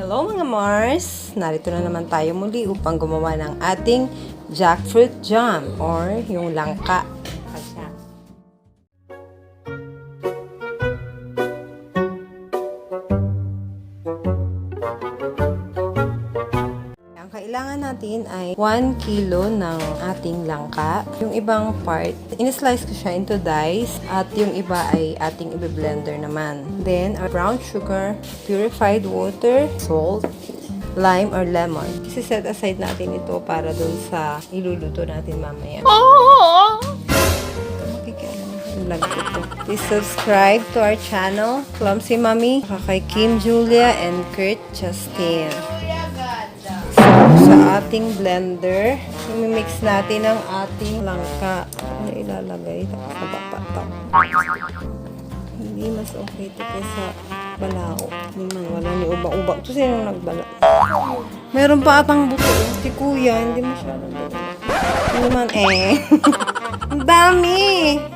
Hello mga Mars! Narito na naman tayo muli upang gumawa ng ating jackfruit jam or yung langka. Ang kailangan natin ay 1 kilo ng ating langka. Yung ibang part, in-slice ko siya into dice at yung iba ay ating i-blender naman. Then, our brown sugar, purified water, salt, lime or lemon. Set aside natin ito para dun sa iluluto natin mamaya. Please subscribe to our channel, Clumsy Mommy, kay Kim Julia and Kurt Justin. So, sa ating blender, i-mix natin ang ating langka na ilalagay sa bapata. Hindi mas okay ito kaysa balao. Hindi man, wala ni ubang-ubang. Ito sinong nagbala? Meron pa atang buto. Si kuya, hindi masyadong buto. Hindi man Ang dami!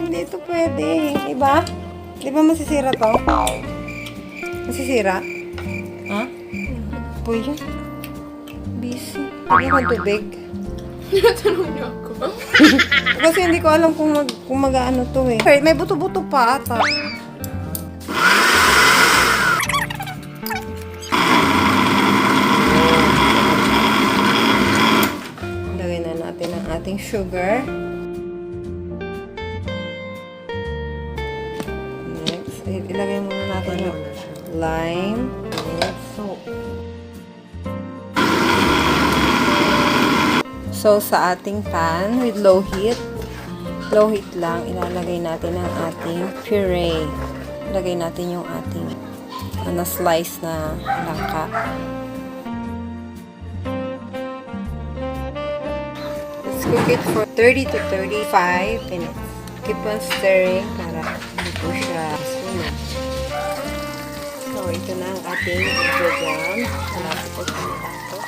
Hindi ito pwede. Diba? Diba masisira to? Masisira? Ha? Pwede? Busy. Hindi ko tubig. Tinatanong niyo ako. Kasi hindi ko alam kung mag-ano to eh. May buto-buto pa ata. Lagay na natin ang ating sugar. Next, ilagay muna natin yung lime. Salt. So, sa ating pan with low heat lang, ilalagay natin ang ating puree. Ilagay natin yung ating na-slice na langka. Let's cook it for 30 to 35 minutes. Keep on stirring para hindi po siya sunog. So, ito na ang ating jam. Malapit po siya matapos.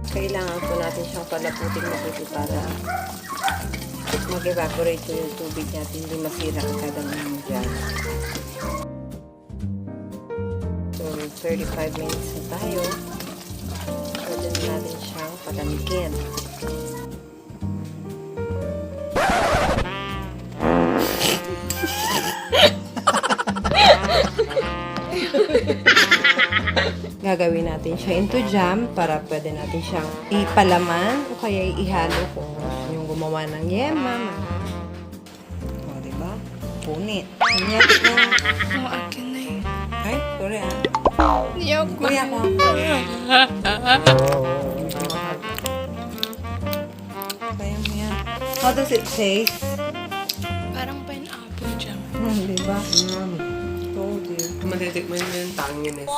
Kailangan po natin siyang palaputin mabuti para mag-evaporate yung tubig natin, hindi masira ang kadang dyan. So, 35 minutes na tayo. Pwede na natin siyang palamigin. Gagawin natin siya into jam para pwede natin siyang ipalaman o kaya ihalo kung yung gumawa ng yema. O, diba? Punit. Nangyapit na. Akin na eh. Ay, sorry ah. Niyok Kuya ko. Kaya mo yan. How does it taste? Parang pineapple jam. Diba? Told you. Matitikman mo yung tangin eh.